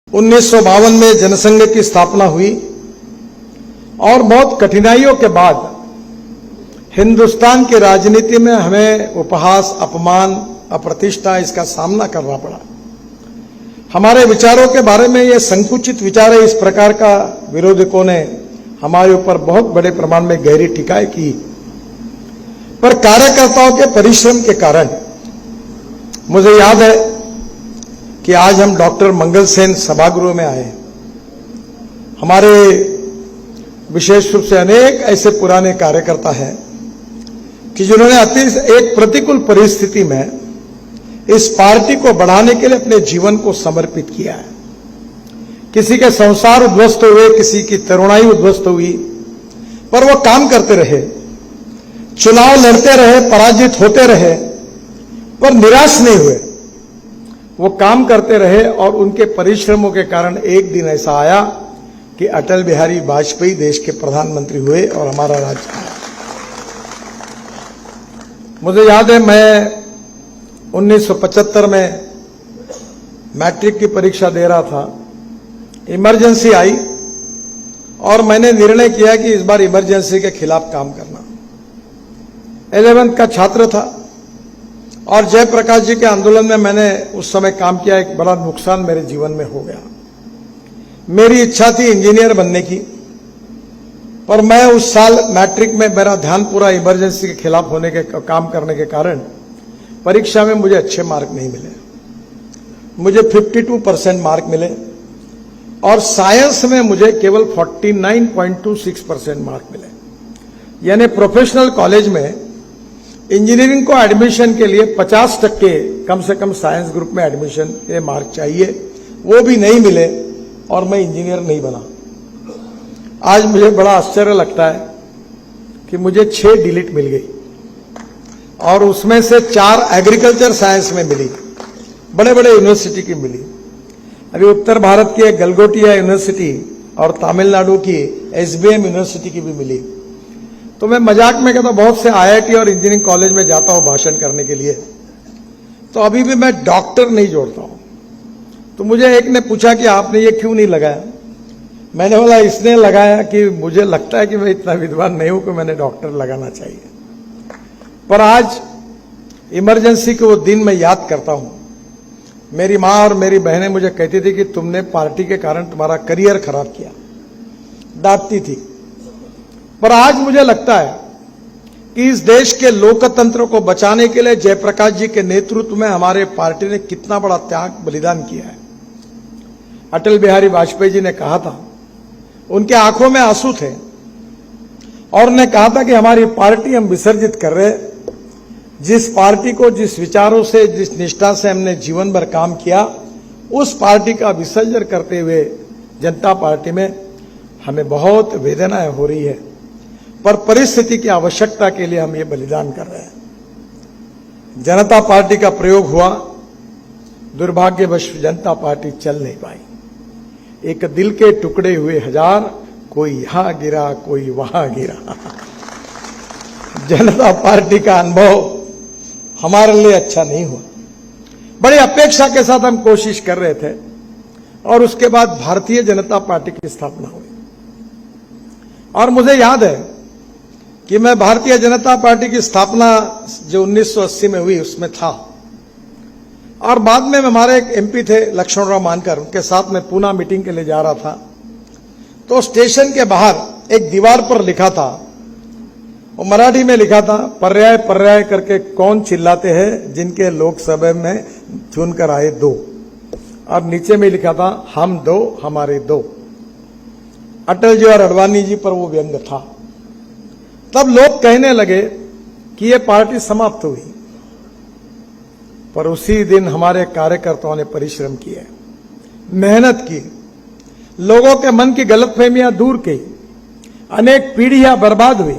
1952 में जनसंघ की स्थापना हुई और बहुत कठिनाइयों के बाद हिंदुस्तान की राजनीति में हमें उपहास, अपमान, अप्रतिष्ठा इसका सामना करना पड़ा। हमारे विचारों के बारे में ये संकुचित विचार है, इस प्रकार का विरोधकों ने हमारे ऊपर बहुत बड़े प्रमाण में गहरी टीकाएं की, पर कार्यकर्ताओं के परिश्रम के कारण मुझे याद है कि आज हम डॉक्टर मंगल सेन सभागृह में आए। हमारे विशेष रूप से अनेक ऐसे पुराने कार्यकर्ता हैं कि जिन्होंने एक प्रतिकूल परिस्थिति में इस पार्टी को बढ़ाने के लिए अपने जीवन को समर्पित किया है। किसी के संसार उद्ध्वस्त हुए, किसी की तरुणाई उद्ध्वस्त हुई, पर वो काम करते रहे, चुनाव लड़ते रहे, पराजित होते रहे, पर निराश नहीं हुए। वो काम करते रहे और उनके परिश्रमों के कारण एक दिन ऐसा आया कि अटल बिहारी वाजपेयी देश के प्रधानमंत्री हुए और हमारा राज्य आया। मुझे याद है, मैं 1975 में मैट्रिक की परीक्षा दे रहा था। इमरजेंसी आई और मैंने निर्णय किया कि इस बार इमरजेंसी के खिलाफ काम करना। 11th का छात्र था और जयप्रकाश जी के आंदोलन में मैंने उस समय काम किया। एक बड़ा नुकसान मेरे जीवन में हो गया। मेरी इच्छा थी इंजीनियर बनने की, पर मैं उस साल मैट्रिक में मेरा ध्यान पूरा इमरजेंसी के खिलाफ होने के काम करने के कारण परीक्षा में मुझे अच्छे मार्क नहीं मिले। मुझे 52% मार्क मिले और साइंस में मुझे केवल 49.26% मार्क मिले। यानी प्रोफेशनल कॉलेज में इंजीनियरिंग को एडमिशन के लिए 50% कम से कम साइंस ग्रुप में एडमिशन के मार्क चाहिए, वो भी नहीं मिले और मैं इंजीनियर नहीं बना। आज मुझे बड़ा आश्चर्य लगता है कि मुझे 6 डिलीट मिल गई और उसमें से 4 एग्रीकल्चर साइंस में मिली, बड़े बड़े यूनिवर्सिटी की मिली। अभी उत्तर भारत की गलगोटिया यूनिवर्सिटी और तमिलनाडु की SBM यूनिवर्सिटी की भी मिली। तो मैं मजाक में कहता हूं, बहुत से IIT और इंजीनियरिंग कॉलेज में जाता हूं भाषण करने के लिए, तो अभी भी मैं डॉक्टर नहीं जोड़ता हूं। तो मुझे एक ने पूछा कि आपने ये क्यों नहीं लगाया। मैंने बोला इसने लगाया कि मुझे लगता है कि मैं इतना विद्वान नहीं हूं कि मैंने डॉक्टर लगाना चाहिए। पर आज इमरजेंसी के वो दिन मैं याद करता हूं। मेरी मां और मेरी बहनें मुझे कहती थी कि तुमने पार्टी के कारण तुम्हारा करियर खराब किया, डांटती थी। पर आज मुझे लगता है कि इस देश के लोकतंत्र को बचाने के लिए जयप्रकाश जी के नेतृत्व में हमारे पार्टी ने कितना बड़ा त्याग बलिदान किया है। अटल बिहारी वाजपेयी जी ने कहा था, उनके आंखों में आंसू थे और उन्होंने कहा था कि हमारी पार्टी हम विसर्जित कर रहे। जिस पार्टी को, जिस विचारों से, जिस निष्ठा से हमने जीवन भर काम किया, उस पार्टी का विसर्जन करते हुए जनता पार्टी में हमें बहुत वेदनाएं हो रही है। पर परिस्थिति की आवश्यकता के लिए हम ये बलिदान कर रहे हैं। जनता पार्टी का प्रयोग हुआ, दुर्भाग्यवश जनता पार्टी चल नहीं पाई। एक दिल के टुकड़े हुए हजार, कोई यहां गिरा, कोई वहां गिरा। जनता पार्टी का अनुभव हमारे लिए अच्छा नहीं हुआ। बड़ी अपेक्षा के साथ हम कोशिश कर रहे थे और उसके बाद भारतीय जनता पार्टी की स्थापना हुई। और मुझे याद है कि मैं भारतीय जनता पार्टी की स्थापना जो 1980 में हुई उसमें था और बाद में हमारे एक MP थे लक्ष्मणराव मानकर, उनके साथ मैं पूना मीटिंग के लिए जा रहा था। तो स्टेशन के बाहर एक दीवार पर लिखा था, वो मराठी में लिखा था, पर्याय पर्याय करके कौन चिल्लाते हैं जिनके लोकसभा में चुनकर आए 2, और नीचे में लिखा था, हम 2 हमारे 2। अटल जी और अडवाणी जी पर वो व्यंग था। तब लोग कहने लगे कि ये पार्टी समाप्त हुई, पर उसी दिन हमारे कार्यकर्ताओं ने परिश्रम किए, मेहनत की, लोगों के मन की गलतफहमियां दूर की, अनेक पीढ़ियां बर्बाद हुई,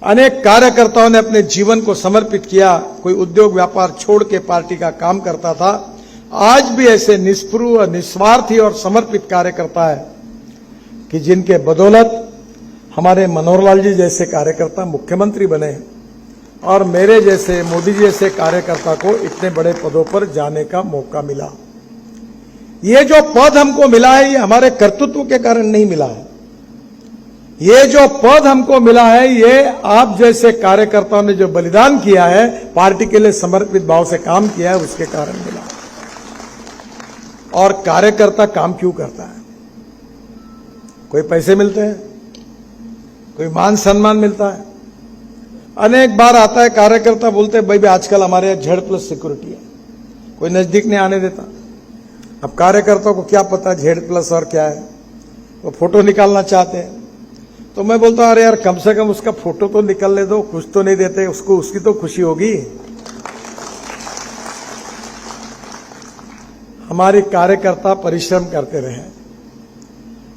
अनेक कार्यकर्ताओं ने अपने जीवन को समर्पित किया। कोई उद्योग व्यापार छोड़ के पार्टी का काम करता था। आज भी ऐसे निष्पृह, निस्वार्थी और समर्पित कार्यकर्ता है कि जिनके बदौलत हमारे मनोहर लाल जी जैसे कार्यकर्ता मुख्यमंत्री बने और मेरे जैसे, मोदी जी जैसे कार्यकर्ता को इतने बड़े पदों पर जाने का मौका मिला। ये जो पद हमको मिला है ये हमारे कर्तृत्व के कारण नहीं मिला है। ये जो पद हमको मिला है ये आप जैसे कार्यकर्ताओं ने जो बलिदान किया है, पार्टी के लिए समर्पित भाव से काम किया है, उसके कारण मिला। और कार्यकर्ता काम क्यों करता है? कोई पैसे मिलते हैं, कोई मान सम्मान मिलता है। अनेक बार आता है कार्यकर्ता बोलते हैं भाई आजकल हमारे यहाँ Z+ सिक्योरिटी है, कोई नजदीक नहीं आने देता। अब कार्यकर्ताओं को क्या पता Z+ और क्या है, वो फोटो निकालना चाहते हैं। तो मैं बोलता हूं अरे यार कम से कम उसका फोटो तो निकलने दो, कुछ तो नहीं देते उसको, उसकी तो खुशी होगी। हमारे कार्यकर्ता परिश्रम करते रहे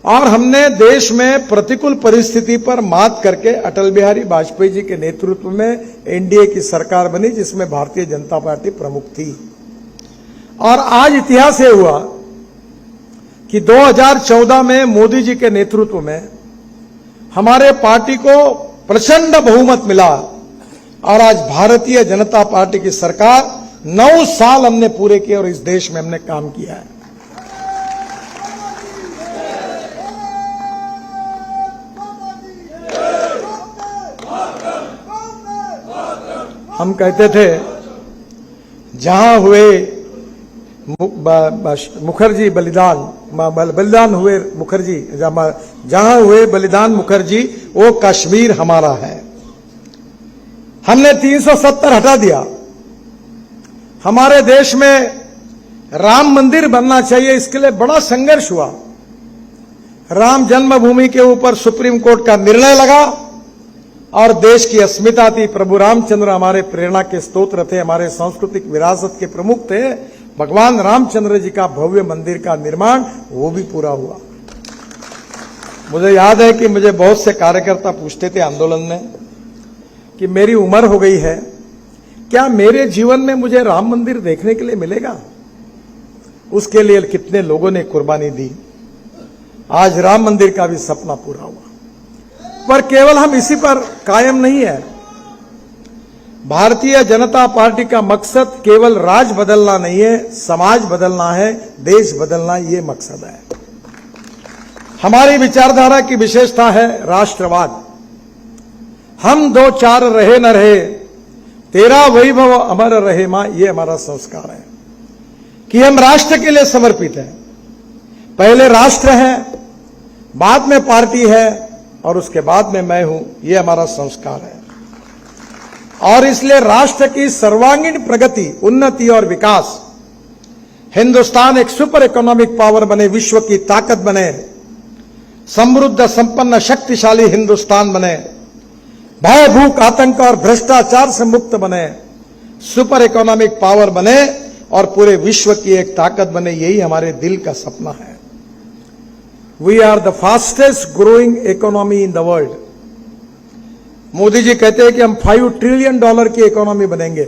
और हमने देश में प्रतिकूल परिस्थिति पर मात करके अटल बिहारी वाजपेयी जी के नेतृत्व में एनडीए की सरकार बनी, जिसमें भारतीय जनता पार्टी प्रमुख थी। और आज इतिहास ये हुआ कि 2014 में मोदी जी के नेतृत्व में हमारे पार्टी को प्रचंड बहुमत मिला और आज भारतीय जनता पार्टी की सरकार 9 साल हमने पूरे किए और इस देश में हमने काम किया है। हम कहते थे जहां हुए मुखर्जी बलिदान हुए मुखर्जी, जहां हुए बलिदान मुखर्जी वो कश्मीर हमारा है। हमने 370 हटा दिया। हमारे देश में राम मंदिर बनना चाहिए, इसके लिए बड़ा संघर्ष हुआ। राम जन्मभूमि के ऊपर सुप्रीम कोर्ट का निर्णय लगा और देश की अस्मिता थी। प्रभु रामचंद्र हमारे प्रेरणा के स्तोत्र थे, हमारे सांस्कृतिक विरासत के प्रमुख थे। भगवान रामचंद्र जी का भव्य मंदिर का निर्माण वो भी पूरा हुआ। मुझे याद है कि मुझे बहुत से कार्यकर्ता पूछते थे आंदोलन में कि मेरी उम्र हो गई है, क्या मेरे जीवन में मुझे राम मंदिर देखने के लिए मिलेगा? उसके लिए कितने लोगों ने कुर्बानी दी। आज राम मंदिर का भी सपना पूरा हुआ। पर केवल हम इसी पर कायम नहीं है। भारतीय जनता पार्टी का मकसद केवल राज बदलना नहीं है, समाज बदलना है, देश बदलना, ये मकसद है। हमारी विचारधारा की विशेषता है राष्ट्रवाद। हम 2-4 रहे न रहे, तेरा वैभव अमर रहे मां, ये हमारा संस्कार है कि हम राष्ट्र के लिए समर्पित हैं। पहले राष्ट्र है, बाद में पार्टी है और उसके बाद में मैं हूं, ये हमारा संस्कार है। और इसलिए राष्ट्र की सर्वांगीण प्रगति, उन्नति और विकास, हिंदुस्तान एक सुपर इकोनॉमिक पावर बने, विश्व की ताकत बने, समृद्ध संपन्न शक्तिशाली हिंदुस्तान बने, भय भूख आतंक और भ्रष्टाचार से मुक्त बने, सुपर इकोनॉमिक पावर बने और पूरे विश्व की एक ताकत बने, यही हमारे दिल का सपना है। We are the fastest growing economy in the world. Modi ji कहते हैं कि हम $5 ट्रिलियन की इकोनॉमी बनेंगे,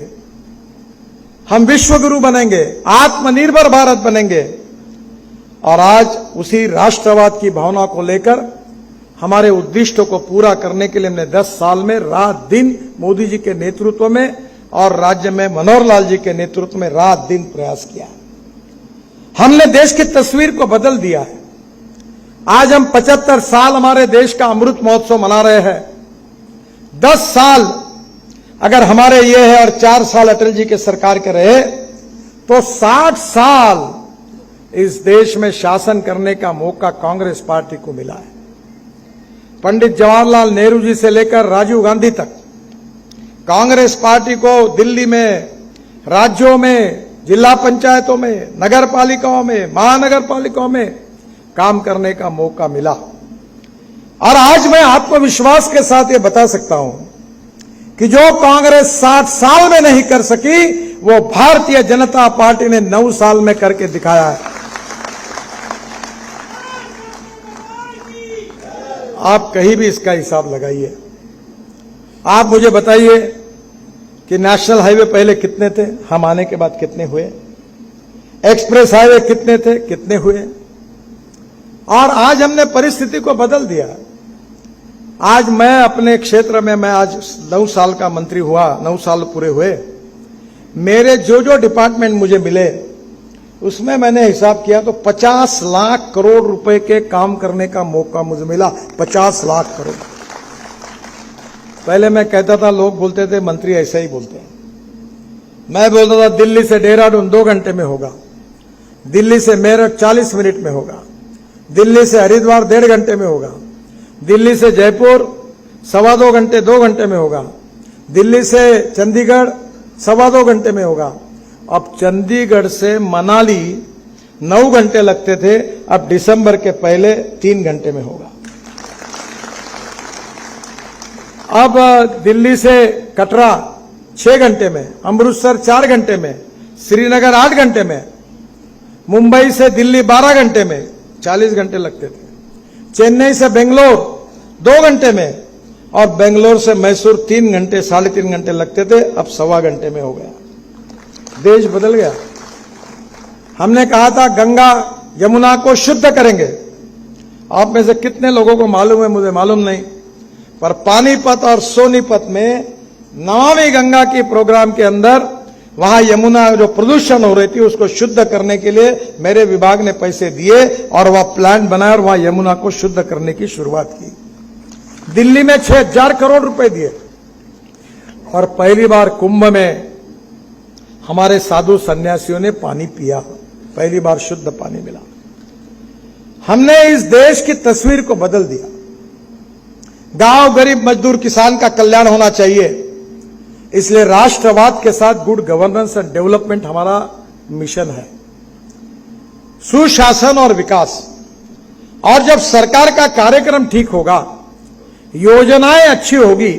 हम विश्वगुरु बनेंगे, आत्मनिर्भर भारत बनेंगे। और आज उसी राष्ट्रवाद की भावना को लेकर हमारे उद्दिष्टों को पूरा करने के लिए हमने 10 साल में रात दिन मोदी जी के नेतृत्व में और राज्य में मनोहर लाल जी के नेतृत्व में रात दिन प्रयास किया। हमने देश की तस्वीर को बदल दिया है। आज हम 75 साल हमारे देश का अमृत महोत्सव मना रहे हैं। 10 साल अगर हमारे ये है और 4 साल अटल जी के सरकार के रहे तो 60 साल इस देश में शासन करने का मौका कांग्रेस पार्टी को मिला है। पंडित जवाहरलाल नेहरू जी से लेकर राजीव गांधी तक कांग्रेस पार्टी को दिल्ली में, राज्यों में, जिला पंचायतों में, नगर पालिकाओं में, महानगर पालिकाओं में काम करने का मौका मिला। और आज मैं आत्मविश्वास के साथ ये बता सकता हूं कि जो कांग्रेस 60 साल में नहीं कर सकी वो भारतीय जनता पार्टी ने 9 साल में करके दिखाया है। आप कहीं भी इसका हिसाब लगाइए। आप मुझे बताइए कि नेशनल हाईवे पहले कितने थे, हम आने के बाद कितने हुए, एक्सप्रेस हाईवे कितने थे, कितने हुए। और आज हमने परिस्थिति को बदल दिया। आज मैं अपने क्षेत्र में, मैं आज 9 साल का मंत्री हुआ, 9 साल पूरे हुए। मेरे जो जो डिपार्टमेंट मुझे मिले उसमें मैंने हिसाब किया तो 50 लाख करोड़ रुपए के काम करने का मौका मुझे मिला। 50 लाख करोड़। पहले मैं कहता था, लोग बोलते थे मंत्री ऐसा ही बोलते हैं। मैं बोलता था दिल्ली से देहरादून 2 घंटे में होगा, दिल्ली से मेरठ 40 मिनट में होगा, दिल्ली से हरिद्वार 1.5 घंटे में होगा, दिल्ली से जयपुर 2.25 घंटे 2 घंटे में होगा, दिल्ली से चंडीगढ़ 2.25 घंटे में होगा। अब चंडीगढ़ से मनाली 9 घंटे लगते थे, अब दिसंबर के पहले 3 घंटे में होगा। अब दिल्ली से कटरा 6 घंटे में, अमृतसर 4 घंटे में, श्रीनगर 8 घंटे में, मुंबई से दिल्ली 12 घंटे में, 40 घंटे लगते थे, चेन्नई से बेंगलोर 2 घंटे में, और बेंगलोर से मैसूर 3 घंटे 3.5 घंटे लगते थे, अब 1.25 घंटे में हो गया। देश बदल गया। हमने कहा था गंगा यमुना को शुद्ध करेंगे। आप में से कितने लोगों को मालूम है, मुझे मालूम नहीं, पर पानीपत और सोनीपत में नमामि गंगा की प्रोग्राम के अंदर वहां यमुना जो प्रदूषण हो रही थी उसको शुद्ध करने के लिए मेरे विभाग ने पैसे दिए और वह प्लांट बनाया और वहां यमुना को शुद्ध करने की शुरुआत की। दिल्ली में 6,000 करोड़ रुपए दिए और पहली बार कुंभ में हमारे साधु सन्यासियों ने पानी पिया, पहली बार शुद्ध पानी मिला। हमने इस देश की तस्वीर को बदल दिया। गांव, गरीब, मजदूर, किसान का कल्याण होना चाहिए, इसलिए राष्ट्रवाद के साथ गुड गवर्नेंस एंड डेवलपमेंट हमारा मिशन है। सुशासन और विकास। और जब सरकार का कार्यक्रम ठीक होगा, योजनाएं अच्छी होगी,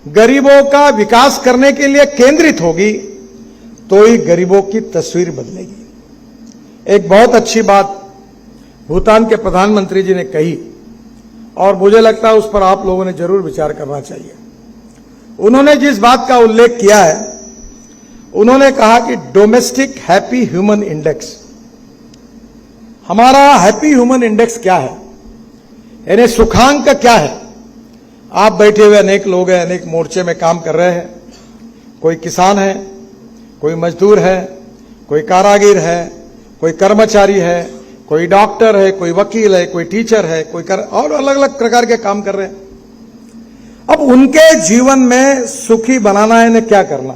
गरीबों का विकास करने के लिए केंद्रित होगी, तो ही गरीबों की तस्वीर बदलेगी। एक बहुत अच्छी बात भूटान के प्रधानमंत्री जी ने कही और मुझे लगता है उस पर आप लोगों ने जरूर विचार करना चाहिए। उन्होंने जिस बात का उल्लेख किया है, उन्होंने कहा कि डोमेस्टिक हैप्पी ह्यूमन इंडेक्स। हमारा हैप्पी ह्यूमन इंडेक्स क्या है, यानी सुखांक क्या है। आप बैठे हुए अनेक लोग हैं, अनेक मोर्चे में काम कर रहे हैं। कोई किसान है, कोई मजदूर है, कोई कारागिर है, कोई कर्मचारी है, कोई डॉक्टर है, कोई वकील है, कोई टीचर है, और अलग अलग प्रकार के काम कर रहे हैं। अब उनके जीवन में सुखी बनाना है, इन्हें क्या करना।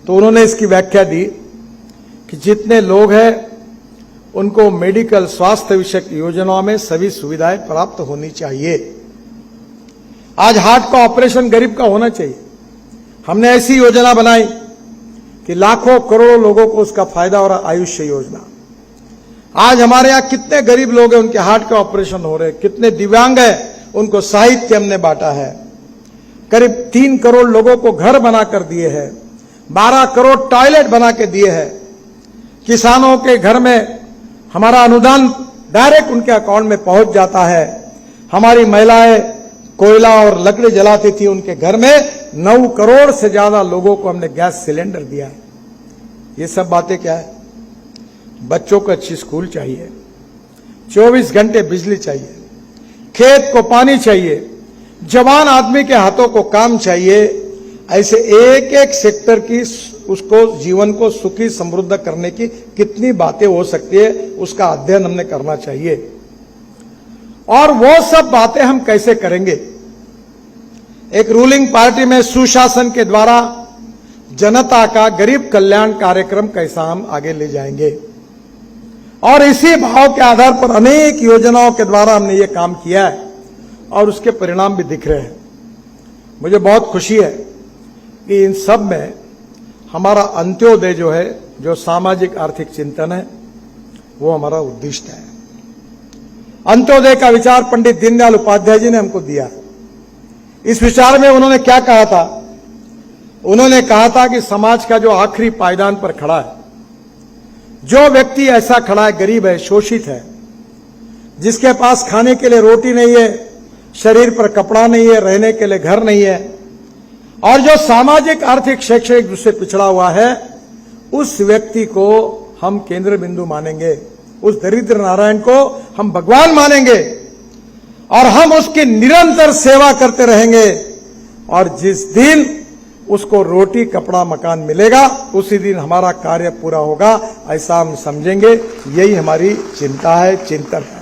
तो उन्होंने इसकी व्याख्या दी कि जितने लोग हैं उनको मेडिकल स्वास्थ्य विषयक योजनाओं में सभी सुविधाएं प्राप्त होनी चाहिए। आज हार्ट का ऑपरेशन गरीब का होना चाहिए। हमने ऐसी योजना बनाई कि लाखों करोड़ों लोगों को उसका फायदा हो रहा। आयुष्य योजना। आज हमारे यहां कितने गरीब लोग हैं, उनके हार्ट के ऑपरेशन हो रहे हैं। कितने दिव्यांग हैं, उनको साहित्य हमने बांटा है। करीब 3 करोड़ लोगों को घर बनाकर दिए हैं। 12 करोड़ टॉयलेट बना के दिए हैं। किसानों के घर में हमारा अनुदान डायरेक्ट उनके अकाउंट में पहुंच जाता है। हमारी महिलाएं कोयला और लकड़ी जलाती थी, उनके घर में 9 करोड़ से ज्यादा लोगों को हमने गैस सिलेंडर दिया है। ये सब बातें क्या है। बच्चों को अच्छी स्कूल चाहिए, 24 घंटे बिजली चाहिए, खेत को पानी चाहिए, जवान आदमी के हाथों को काम चाहिए। ऐसे एक एक सेक्टर की उसको जीवन को सुखी समृद्ध करने की कितनी बातें हो सकती है, उसका अध्ययन हमने करना चाहिए। और वो सब बातें हम कैसे करेंगे। एक रूलिंग पार्टी में सुशासन के द्वारा जनता का गरीब कल्याण कार्यक्रम कैसा हम आगे ले जाएंगे। और इसी भाव के आधार पर अनेक योजनाओं के द्वारा हमने ये काम किया है और उसके परिणाम भी दिख रहे हैं। मुझे बहुत खुशी है कि इन सब में हमारा अंत्योदय जो है, जो सामाजिक आर्थिक चिंतन है, वो हमारा उद्दिष्ट है। अंत्योदय का विचार पंडित दीनदयाल उपाध्याय जी ने हमको दिया। इस विचार में उन्होंने क्या कहा था। उन्होंने कहा था कि समाज का जो आखिरी पायदान पर खड़ा है, जो व्यक्ति ऐसा खड़ा है, गरीब है, शोषित है, जिसके पास खाने के लिए रोटी नहीं है, शरीर पर कपड़ा नहीं है, रहने के लिए घर नहीं है, और जो सामाजिक आर्थिक शैक्षणिक रूप से पिछड़ा हुआ है, उस व्यक्ति को हम केंद्र बिंदु मानेंगे। उस दरिद्र नारायण को हम भगवान मानेंगे और हम उसकी निरंतर सेवा करते रहेंगे। और जिस दिन उसको रोटी कपड़ा मकान मिलेगा, उसी दिन हमारा कार्य पूरा होगा, ऐसा हम समझेंगे। यही हमारी चिंता है, चिंतन है।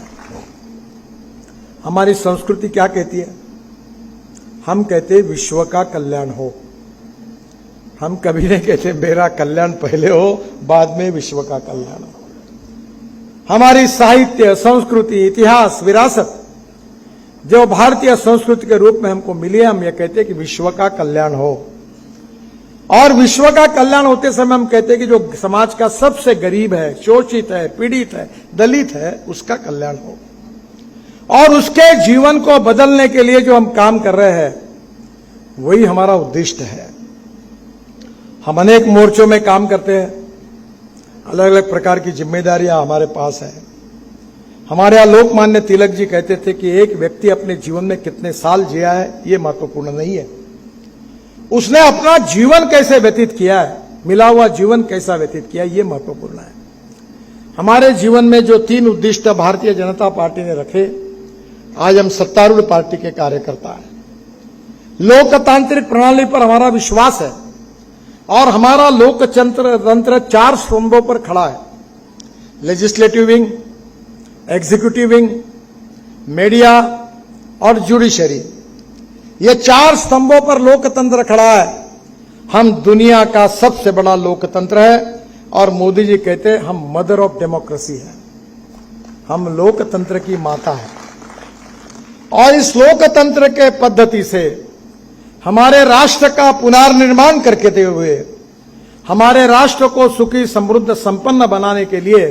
हमारी संस्कृति क्या कहती है? हम कहते विश्व का कल्याण हो। हम कभी नहीं कहते मेरा कल्याण पहले हो, बाद में विश्व का कल्याण हो। हमारी साहित्य, संस्कृति, इतिहास, विरासत जो भारतीय संस्कृति के रूप में हमको मिली है, हम ये कहते हैं कि विश्व का कल्याण हो। और विश्व का कल्याण होते समय हम कहते हैं कि जो समाज का सबसे गरीब है, शोषित है, पीड़ित है, दलित है, उसका कल्याण हो। और उसके जीवन को बदलने के लिए जो हम काम कर रहे हैं, वही हमारा उद्देश्य है। हम अनेक मोर्चों में काम करते हैं, अलग अलग प्रकार की जिम्मेदारियां हमारे पास है। हमारे यहां लोकमान्य तिलक जी कहते थे कि एक व्यक्ति अपने जीवन में कितने साल जिया है, ये महत्वपूर्ण नहीं है, उसने अपना जीवन कैसे व्यतीत किया है, मिला हुआ जीवन कैसा व्यतीत किया है, ये महत्वपूर्ण है। हमारे जीवन में जो 3 उद्देश्य भारतीय जनता पार्टी ने रखे, आज हम सत्तारूढ़ पार्टी के कार्यकर्ता हैं। लोकतांत्रिक प्रणाली पर हमारा विश्वास है और हमारा लोकतंत्र 4 स्तंभों पर खड़ा है। Legislative wing, executive wing, media और जुडिशरी, ये 4 स्तंभों पर लोकतंत्र खड़ा है। हम दुनिया का सबसे बड़ा लोकतंत्र है और मोदी जी कहते हैं हम मदर ऑफ डेमोक्रेसी है, हम लोकतंत्र की माता है। और इस लोकतंत्र के पद्धति से हमारे राष्ट्र का पुनर्निर्माण करके हुए हमारे राष्ट्र को सुखी, समृद्ध, संपन्न बनाने के लिए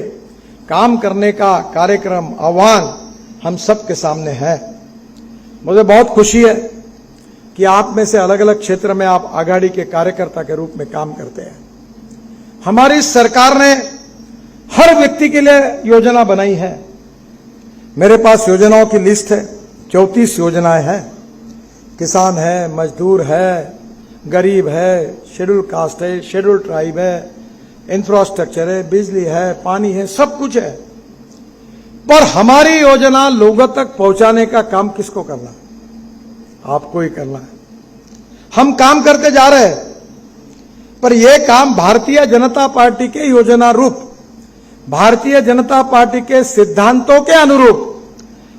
काम करने का कार्यक्रम, आह्वान हम सबके सामने है। मुझे बहुत खुशी है कि आप में से अलग अलग क्षेत्र में आप आघाड़ी के कार्यकर्ता के रूप में काम करते हैं। हमारी सरकार ने हर व्यक्ति के लिए योजना बनाई है। मेरे पास योजनाओं की लिस्ट है, 34 योजनाएं हैं। किसान है, मजदूर है, गरीब है, शेड्यूल कास्ट है, शेड्यूल ट्राइब है, इंफ्रास्ट्रक्चर है, बिजली है, पानी है, सब कुछ है। पर हमारी योजना लोगों तक पहुंचाने का काम किसको करना है? आपको ही करना है। हम काम करते जा रहे हैं, पर यह काम भारतीय जनता पार्टी के योजना रूप, भारतीय जनता पार्टी के सिद्धांतों के अनुरूप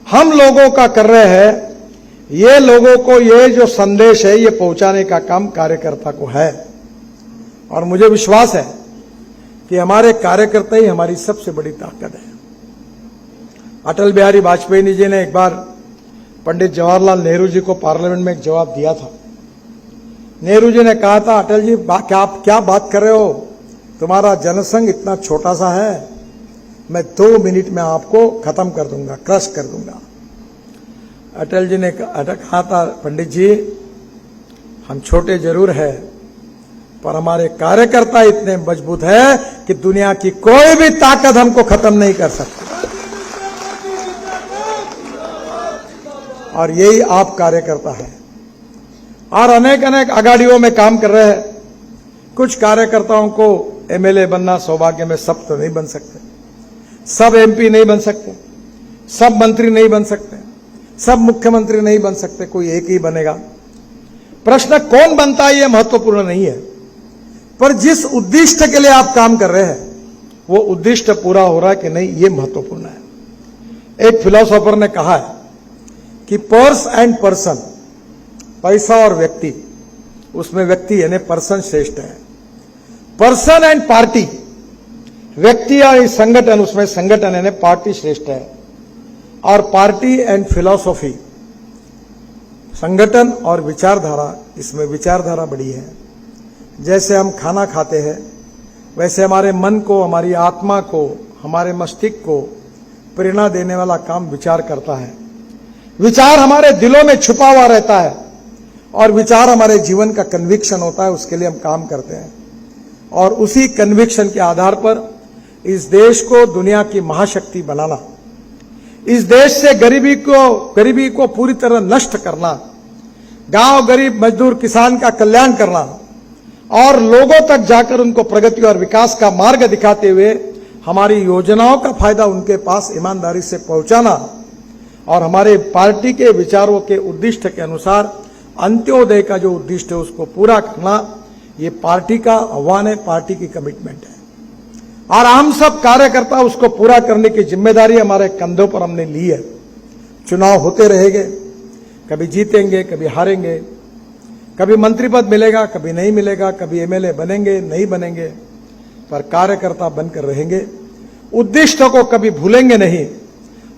हम लोगों का कर रहे हैं। ये लोगों को ये जो संदेश है, ये पहुंचाने का काम कार्यकर्ता को है। और मुझे विश्वास है कि हमारे कार्यकर्ता ही हमारी सबसे बड़ी ताकत है। अटल बिहारी वाजपेयी जी ने एक बार पंडित जवाहरलाल नेहरू जी को पार्लियामेंट में एक जवाब दिया था। नेहरू जी ने कहा था, अटल जी आप क्या बात कर रहे हो, तुम्हारा जनसंघ इतना छोटा सा है, मैं 2 मिनट में आपको खत्म कर दूंगा, क्रश कर दूंगा। अटल जी ने कहा था, पंडित जी हम छोटे जरूर है, पर हमारे कार्यकर्ता इतने मजबूत है कि दुनिया की कोई भी ताकत हमको खत्म नहीं कर सकती। और यही आप कार्यकर्ता है। और अनेक अनेक आघाड़ियों में काम कर रहे हैं। कुछ कार्यकर्ताओं को एमएलए बनना सौभाग्य में, सब तो नहीं बन सकते, सब एमपी नहीं बन सकते, सब मंत्री नहीं बन सकते, सब मुख्यमंत्री नहीं बन सकते, कोई एक ही बनेगा। प्रश्न कौन बनता है ये महत्वपूर्ण नहीं है, पर जिस उद्देश्य के लिए आप काम कर रहे हैं वो उद्देश्य पूरा हो रहा है कि नहीं, ये महत्वपूर्ण है। एक फिलोसोफर ने कहा है कि पर्स एंड पर्सन, पैसा और व्यक्ति, उसमें व्यक्ति यानी पर्सन श्रेष्ठ है। पर्सन एंड पार्टी, व्यक्ति और संगठन, उसमें संगठन यानी पार्टी श्रेष्ठ है। और पार्टी एंड फिलॉसफी, संगठन और विचारधारा, इसमें विचारधारा बड़ी है। जैसे हम खाना खाते हैं, वैसे हमारे मन को, हमारी आत्मा को, हमारे मस्तिष्क को प्रेरणा देने वाला काम विचार करता है। विचार हमारे दिलों में छुपा हुआ रहता है और विचार हमारे जीवन का कन्विक्शन होता है, उसके लिए हम काम करते हैं। और उसी कन्विक्शन के आधार पर इस देश को दुनिया की महाशक्ति बनाना, इस देश से गरीबी को पूरी तरह नष्ट करना, गांव गरीब मजदूर किसान का कल्याण करना और लोगों तक जाकर उनको प्रगति और विकास का मार्ग दिखाते हुए हमारी योजनाओं का फायदा उनके पास ईमानदारी से पहुंचाना और हमारे पार्टी के विचारों के उद्देश्य के अनुसार अंत्योदय का जो उद्देश्य है उसको पूरा करना, ये पार्टी का आह्वान है, पार्टी की कमिटमेंट है और हम सब कार्यकर्ता उसको पूरा करने की जिम्मेदारी हमारे कंधों पर हमने ली है। चुनाव होते रहेंगे, कभी जीतेंगे, कभी हारेंगे, कभी मंत्री पद मिलेगा, कभी नहीं मिलेगा, कभी एमएलए बनेंगे, नहीं बनेंगे, पर कार्यकर्ता बनकर रहेंगे। उद्देश्य को कभी भूलेंगे नहीं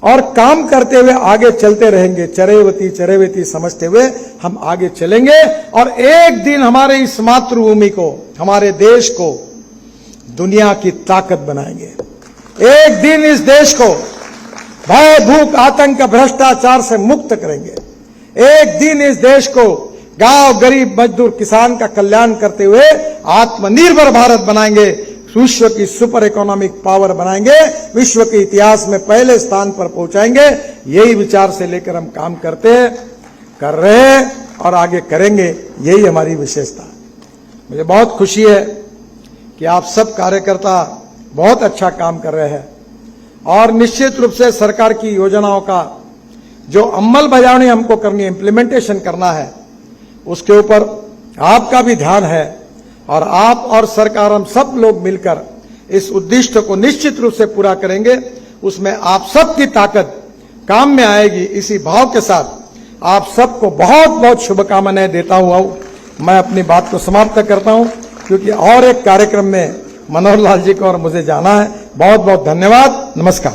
और काम करते हुए आगे चलते रहेंगे। चरैवेति चरैवेति समझते हुए हम आगे चलेंगे और एक दिन हमारे इस मातृभूमि को, हमारे देश को दुनिया की ताकत बनाएंगे। एक दिन इस देश को भय, भूख, आतंक, भ्रष्टाचार से मुक्त करेंगे। एक दिन इस देश को गांव, गरीब, मजदूर, किसान का कल्याण करते हुए आत्मनिर्भर भारत बनाएंगे। विश्व की सुपर इकोनॉमिक पावर बनाएंगे, विश्व के इतिहास में पहले स्थान पर पहुंचाएंगे। यही विचार से लेकर हम काम करते हैं, कर रहे हैं और आगे करेंगे। यही हमारी विशेषता है। मुझे बहुत खुशी है कि आप सब कार्यकर्ता बहुत अच्छा काम कर रहे हैं और निश्चित रूप से सरकार की योजनाओं का जो अमल बजावनी हमको करनी है, इम्प्लीमेंटेशन करना है, उसके ऊपर आपका भी ध्यान है और आप और सरकार, हम सब लोग मिलकर इस उद्देश्य को निश्चित रूप से पूरा करेंगे। उसमें आप सबकी ताकत काम में आएगी। इसी भाव के साथ आप सबको बहुत बहुत शुभकामनाएं देता हुआ मैं अपनी बात को समाप्त करता हूं, क्योंकि और एक कार्यक्रम में मनोहर लाल जी को और मुझे जाना है। बहुत बहुत धन्यवाद। नमस्कार।